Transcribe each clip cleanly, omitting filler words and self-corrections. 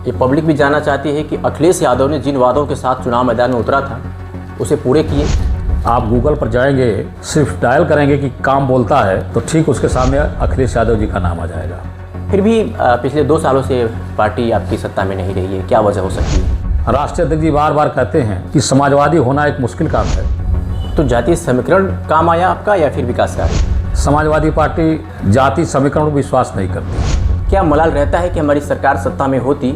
ये पब्लिक भी जानना चाहती है कि अखिलेश यादव ने जिन वादों के साथ चुनाव मैदान में उतरा था उसे पूरे किए। आप गूगल पर जाएंगे, सिर्फ डायल करेंगे कि काम बोलता है तो ठीक उसके सामने अखिलेश यादव जी का नाम आ जाएगा। फिर भी पिछले 2 सालों से पार्टी आपकी सत्ता में नहीं रही है, क्या वजह हो सकती है? राष्ट्रीय अध्यक्ष जी बार बार कहते हैं कि समाजवादी होना एक मुश्किल काम है। तो जातीय समीकरण काम आया आपका या फिर विकास कार्य? समाजवादी पार्टी जाति समीकरण पर विश्वास नहीं करती। क्या मलाल रहता है कि हमारी सरकार सत्ता में होती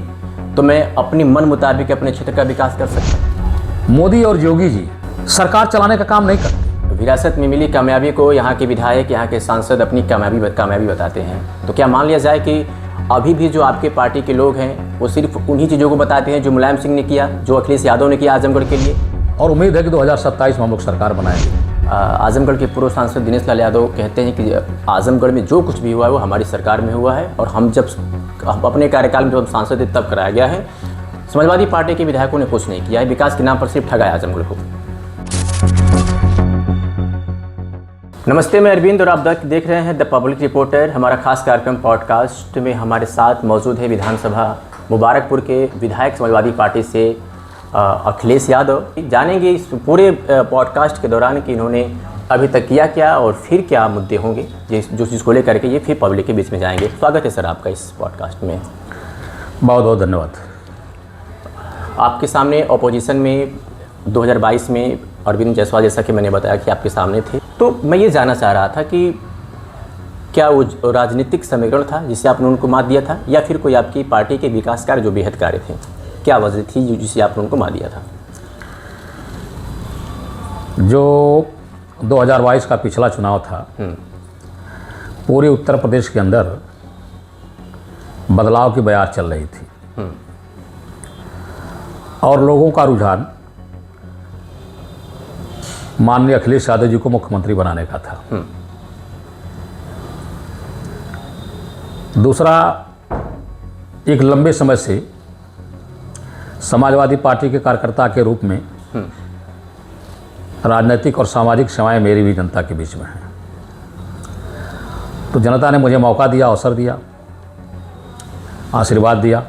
तो मैं अपनी मन मुताबिक अपने क्षेत्र का विकास कर सकता? मोदी और योगी जी सरकार चलाने का काम नहीं करते। विरासत में मिली कामयाबी को यहाँ के विधायक, यहाँ के सांसद अपनी कामयाबी बताते हैं, तो क्या मान लिया जाए कि अभी भी जो आपके पार्टी के लोग हैं वो सिर्फ उन्हीं चीज़ों को बताते हैं जो मुलायम सिंह ने किया, जो अखिलेश यादव ने किया आजमगढ़ के लिए? और उम्मीद है कि 2027 में हम लोग सरकार बनाएंगे। आजमगढ़ के पूर्व सांसद दिनेश लाल यादव कहते हैं कि आजमगढ़ में जो कुछ भी हुआ है वो हमारी सरकार में हुआ है और हम अपने कार्यकाल में जब हम सांसद थे तब कराया गया है। समाजवादी पार्टी के विधायकों ने कुछ नहीं किया है, विकास के नाम पर सिर्फ ठगाया आजमगढ़ को। नमस्ते, मैं अरविंद और आप देख रहे हैं द पब्लिक रिपोर्टर। हमारा खास कार्यक्रम पॉडकास्ट में हमारे साथ मौजूद है विधानसभा मुबारकपुर के विधायक समाजवादी पार्टी से अखिलेश यादव। जानेंगे इस पूरे पॉडकास्ट के दौरान कि इन्होंने अभी तक किया क्या और फिर क्या मुद्दे होंगे जो चीज़ को लेकर के ये फिर पब्लिक के बीच में जाएंगे। स्वागत है सर आपका इस पॉडकास्ट में। बहुत बहुत धन्यवाद। आपके सामने अपोजिशन में 2022 में अरविंद जायसवाल, जैसा कि मैंने बताया कि आपके सामने थे, तो मैं ये जानना चाह रहा था कि क्या वो राजनीतिक समीकरण था जिससे आपने उनको मात दिया था या फिर कोई आपकी पार्टी के विकास कार्य जो बेहद कार्य थे, क्या वजह थी जिसे आपने उनको मार दिया था? जो 2022 का पिछला चुनाव था, पूरे उत्तर प्रदेश के अंदर बदलाव की बयार चल रही थी और लोगों का रुझान माननीय अखिलेश यादव जी को मुख्यमंत्री बनाने का था। दूसरा, एक लंबे समय से समाजवादी पार्टी के कार्यकर्ता के रूप में राजनीतिक और सामाजिक सेवाएं मेरी भी जनता के बीच में हैं। तो जनता ने मुझे मौका दिया, अवसर दिया, आशीर्वाद दिया,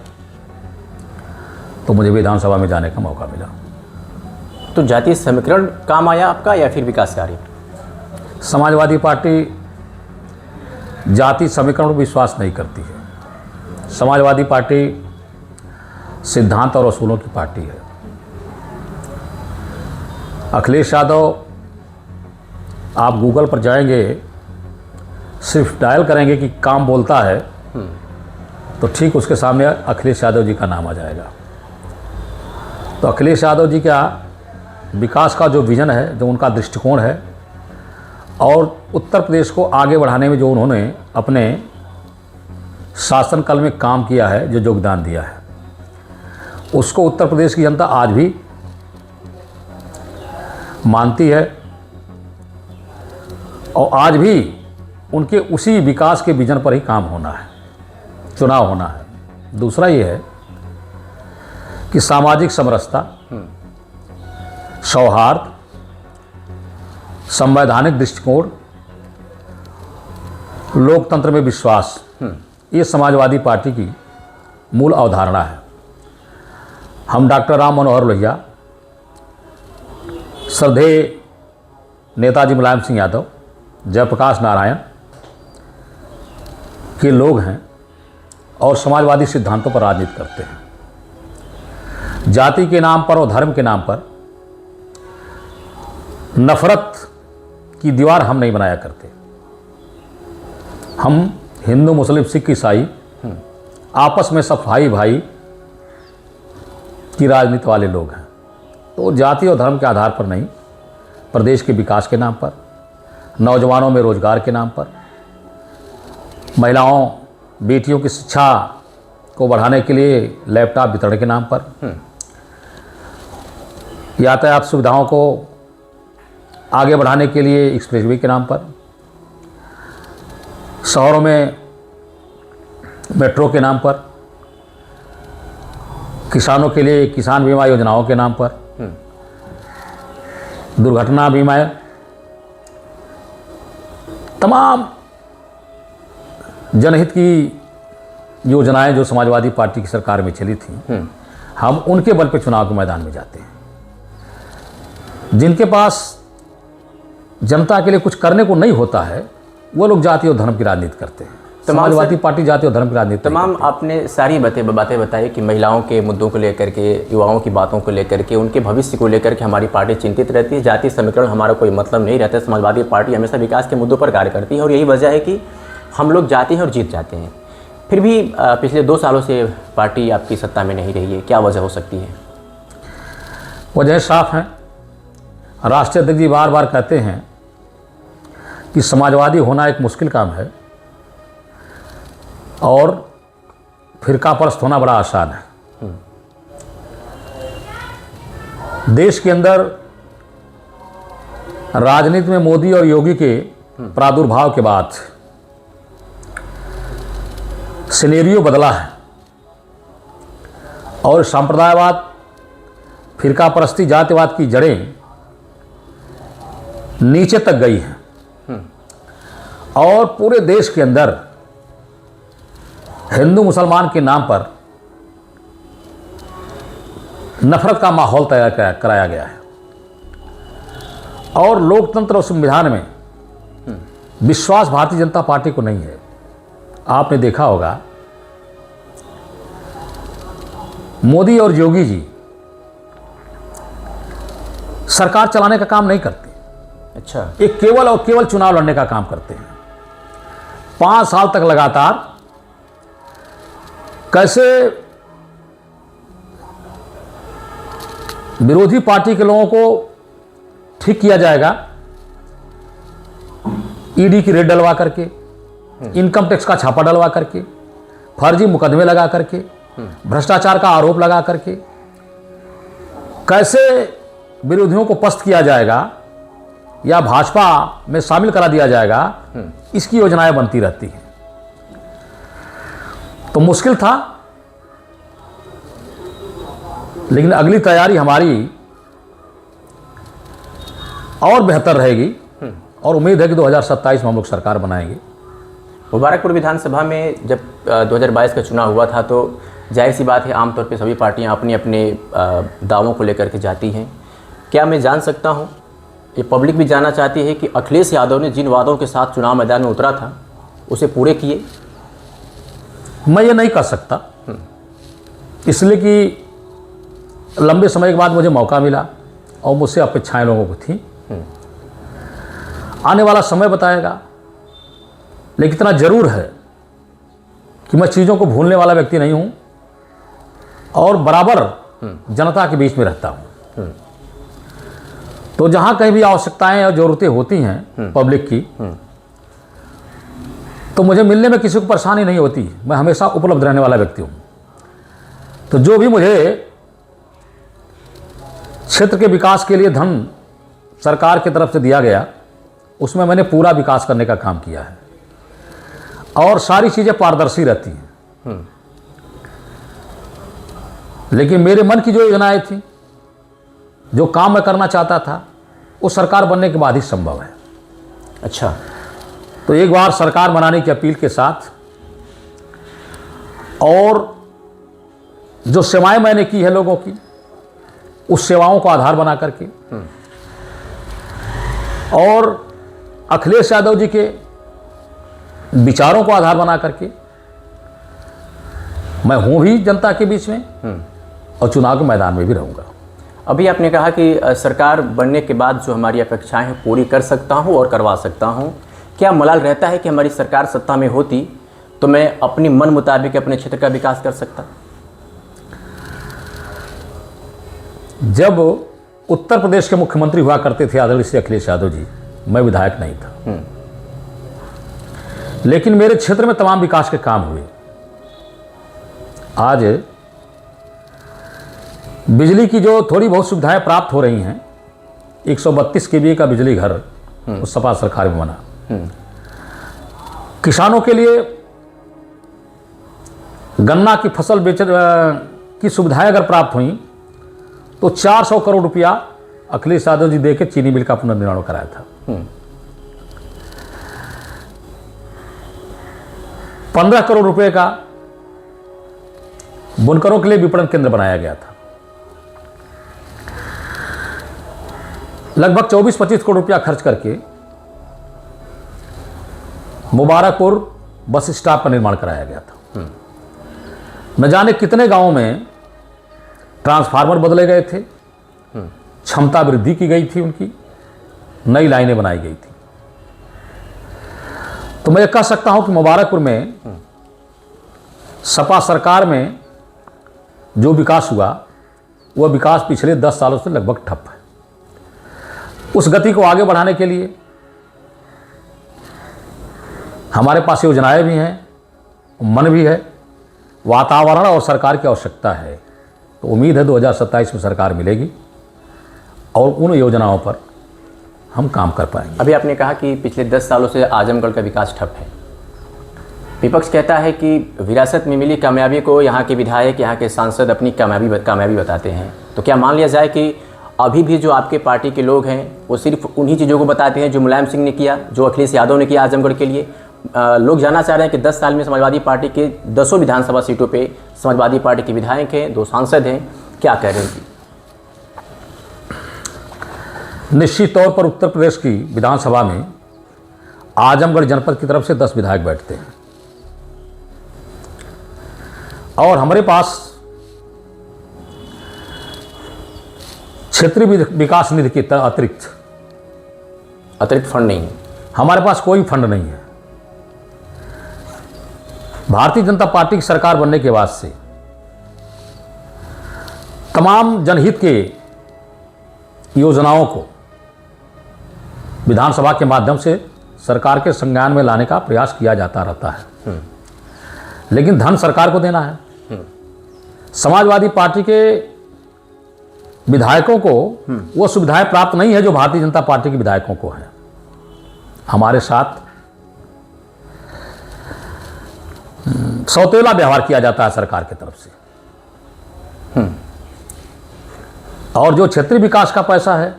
तो मुझे विधानसभा में जाने का मौका मिला। तो जातीय समीकरण काम आया आपका या फिर विकास कार्य? समाजवादी पार्टी जाति समीकरण पर विश्वास नहीं करती है। समाजवादी पार्टी सिद्धांत और असूलों की पार्टी है। अखिलेश यादव, आप गूगल पर जाएंगे, सिर्फ डायल करेंगे कि काम बोलता है तो ठीक उसके सामने अखिलेश यादव जी का नाम आ जाएगा। तो अखिलेश यादव जी का विकास का जो विजन है, जो उनका दृष्टिकोण है और उत्तर प्रदेश को आगे बढ़ाने में जो उन्होंने अपने शासनकाल में काम किया है, जो योगदान दिया है, उसको उत्तर प्रदेश की जनता आज भी मानती है और आज भी उनके उसी विकास के विजन पर ही काम होना है, चुनाव होना है। दूसरा ये है कि सामाजिक समरसता, सौहार्द, संवैधानिक दृष्टिकोण, लोकतंत्र में विश्वास, ये समाजवादी पार्टी की मूल अवधारणा है। हम डॉक्टर राम मनोहर लोहिया, श्रद्धेय नेताजी मुलायम सिंह यादव, जयप्रकाश नारायण के लोग हैं और समाजवादी सिद्धांतों पर राजनीति करते हैं। जाति के नाम पर और धर्म के नाम पर नफरत की दीवार हम नहीं बनाया करते। हम हिंदू, मुस्लिम, सिख, ईसाई आपस में सब भाई भाई की राजनीति वाले लोग हैं। तो जाति और धर्म के आधार पर नहीं, प्रदेश के विकास के नाम पर, नौजवानों में रोजगार के नाम पर, महिलाओं, बेटियों की शिक्षा को बढ़ाने के लिए लैपटॉप वितरण के नाम पर, यातायात सुविधाओं को आगे बढ़ाने के लिए एक्सप्रेसवे के नाम पर, शहरों में मेट्रो के नाम पर, किसानों के लिए किसान बीमा योजनाओं के नाम पर, दुर्घटना बीमा, तमाम जनहित की योजनाएं जो समाजवादी पार्टी की सरकार में चली थी, हम उनके बल पे चुनाव के मैदान में जाते हैं। जिनके पास जनता के लिए कुछ करने को नहीं होता है, वो लोग जाति और धर्म की राजनीति करते हैं। समाजवादी पार्टी जाति और धर्म की राजनीति तमाम आपने सारी बातें बताई कि महिलाओं के मुद्दों को लेकर के, युवाओं की बातों को लेकर के, उनके भविष्य को लेकर के हमारी पार्टी चिंतित रहती है। जातीय समीकरण हमारा कोई मतलब नहीं रहता। समाजवादी पार्टी हमेशा विकास के मुद्दों पर कार्य करती है और यही वजह है कि हम लोग जाते हैं और जीत जाते हैं। फिर भी पिछले 2 सालों से पार्टी आपकी सत्ता में नहीं रही है, क्या वजह हो सकती है? वजह साफ है। राष्ट्रीय अध्यक्ष जी बार बार कहते हैं कि समाजवादी होना एक मुश्किल काम है और फिरकापरस्त होना बड़ा आसान है। देश के अंदर राजनीति में मोदी और योगी के प्रादुर्भाव के बाद सिनेरियो बदला है और सांप्रदायवाद, फिरकापरस्ती, जातिवाद की जड़ें नीचे तक गई हैं और पूरे देश के अंदर हिंदू मुसलमान के नाम पर नफरत का माहौल तैयार कराया गया है और लोकतंत्र और संविधान में विश्वास भारतीय जनता पार्टी को नहीं है। आपने देखा होगा मोदी और योगी जी सरकार चलाने का काम नहीं करते। अच्छा। ये केवल और केवल चुनाव लड़ने का काम करते हैं। 5 साल तक लगातार कैसे विरोधी पार्टी के लोगों को ठीक किया जाएगा, ईडी की रेड डलवा करके, इनकम टैक्स का छापा डलवा करके, फर्जी मुकदमे लगा करके, भ्रष्टाचार का आरोप लगा करके कैसे विरोधियों को पस्त किया जाएगा या भाजपा में शामिल करा दिया जाएगा, इसकी योजनाएं बनती रहती हैं। तो मुश्किल था, लेकिन अगली तैयारी हमारी और बेहतर रहेगी और उम्मीद है कि 2027 में हम लोग सरकार बनाएंगे। मुबारकपुर विधानसभा में जब 2022 का चुनाव हुआ था तो जाहिर सी बात है, आमतौर पे सभी पार्टियां अपने अपने दावों को लेकर के जाती हैं। क्या मैं जान सकता हूं, ये पब्लिक भी जानना चाहती है कि अखिलेश यादव ने जिन वादों के साथ चुनाव मैदान में उतरा था उसे पूरे किए? मैं ये नहीं कर सकता, इसलिए कि लंबे समय के बाद मुझे मौका मिला और मुझसे अपेक्षाएं लोगों को थी। आने वाला समय बताएगा, लेकिन इतना जरूर है कि मैं चीज़ों को भूलने वाला व्यक्ति नहीं हूं और बराबर जनता के बीच में रहता हूं। तो जहां कहीं भी आवश्यकताएं और ज़रूरतें होती हैं पब्लिक की, तो मुझे मिलने में किसी को परेशानी नहीं होती। मैं हमेशा उपलब्ध रहने वाला व्यक्ति हूं। तो जो भी मुझे क्षेत्र के विकास के लिए धन सरकार की तरफ से दिया गया, उसमें मैंने पूरा विकास करने का काम किया है और सारी चीज़ें पारदर्शी रहती हैं। लेकिन मेरे मन की जो योजनाएं थी, जो काम मैं करना चाहता था, वो सरकार बनने के बाद ही संभव है। अच्छा। तो एक बार सरकार बनाने की अपील के साथ और जो सेवाएं मैंने की है लोगों की, उस सेवाओं को आधार बना करके और अखिलेश यादव जी के विचारों को आधार बना करके मैं हूं भी जनता के बीच में और चुनाव के मैदान में भी रहूंगा। अभी आपने कहा कि सरकार बनने के बाद जो हमारी अपेक्षाएं हैं पूरी कर सकता हूं और करवा सकता हूं। क्या मलाल रहता है कि हमारी सरकार सत्ता में होती तो मैं अपनी मन मुताबिक अपने क्षेत्र का विकास कर सकता? जब उत्तर प्रदेश के मुख्यमंत्री हुआ करते थे आदरणीय श्री अखिलेश यादव जी, मैं विधायक नहीं था, लेकिन मेरे क्षेत्र में तमाम विकास के काम हुए। आज बिजली की जो थोड़ी बहुत सुविधाएं प्राप्त हो रही हैं, 132 केवीए का बिजली घर उस सपा सरकार में बना। किसानों के लिए गन्ना की फसल की सुविधाएं अगर प्राप्त हुई तो 400 करोड़ रुपया अखिलेश यादव जी देके चीनी मिल का पुनर्निर्माण कराया था। 15 करोड़ रुपए का बुनकरों के लिए विपणन केंद्र बनाया गया था। लगभग 24-25 करोड़ रुपया खर्च करके मुबारकपुर बस स्टॉप का निर्माण कराया गया था। न जाने कितने गांवों में ट्रांसफार्मर बदले गए थे, क्षमता वृद्धि की गई थी, उनकी नई लाइनें बनाई गई थी। तो मैं ये कह सकता हूं कि मुबारकपुर में सपा सरकार में जो विकास हुआ वह विकास पिछले 10 सालों से लगभग ठप है। उस गति को आगे बढ़ाने के लिए हमारे पास योजनाएं भी हैं, मन भी है, वातावरण और सरकार की आवश्यकता है। तो उम्मीद है 2027 में सरकार मिलेगी और उन योजनाओं पर हम काम कर पाएंगे। अभी आपने कहा कि पिछले 10 सालों से आजमगढ़ का विकास ठप है। विपक्ष कहता है कि विरासत में मिली कामयाबी को यहाँ के विधायक, यहाँ के सांसद अपनी कामयाबी बताते हैं। तो क्या मान लिया जाए कि अभी भी जो आपके पार्टी के लोग हैं वो सिर्फ उन्हीं चीज़ों को बताते हैं जो मुलायम सिंह ने किया, जो अखिलेश यादव ने किया आजमगढ़ के लिए? लोग जानना चाह रहे हैं कि 10 साल में समाजवादी पार्टी के 10 विधानसभा सीटों पे समाजवादी पार्टी के विधायक हैं, 2 सांसद हैं, क्या कह रहे हैं? निश्चित तौर पर उत्तर प्रदेश की विधानसभा में आजमगढ़ जनपद की तरफ से 10 विधायक बैठते हैं और हमारे पास क्षेत्रीय विकास निधि के अतिरिक्त फंड नहीं है। हमारे पास कोई फंड नहीं है। भारतीय जनता पार्टी की सरकार बनने के बाद से तमाम जनहित के योजनाओं को विधानसभा के माध्यम से सरकार के संज्ञान में लाने का प्रयास किया जाता रहता है, लेकिन धन सरकार को देना है। समाजवादी पार्टी के विधायकों को वो सुविधाएं प्राप्त नहीं है जो भारतीय जनता पार्टी के विधायकों को है। हमारे साथ सौतेला व्यवहार किया जाता है सरकार की तरफ से। और जो क्षेत्रीय विकास का पैसा है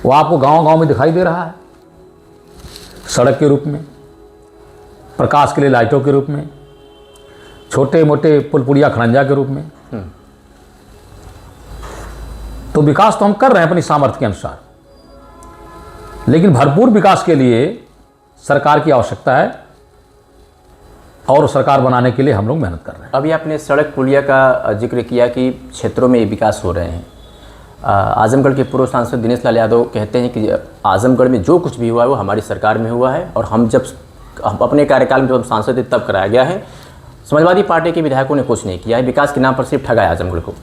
वो आपको गांव-गांव में दिखाई दे रहा है, सड़क के रूप में, प्रकाश के लिए लाइटों के रूप में, छोटे मोटे पुल पुलिया खड़ंजा के रूप में। तो विकास तो हम कर रहे हैं अपनी सामर्थ्य के अनुसार, लेकिन भरपूर विकास के लिए सरकार की आवश्यकता है और सरकार बनाने के लिए हम लोग मेहनत कर रहे हैं। अभी आपने सड़क पुलिया का जिक्र किया कि क्षेत्रों में विकास हो रहे हैं। आजमगढ़ के पूर्व सांसद दिनेश लाल यादव कहते हैं कि आजमगढ़ में जो कुछ भी हुआ है वो हमारी सरकार में हुआ है और हम अपने कार्यकाल में जब हम सांसद थे तब कराया गया है। समाजवादी पार्टी के विधायकों ने कुछ नहीं किया है, विकास के नाम पर सिर्फ ठगा है आजमगढ़ को।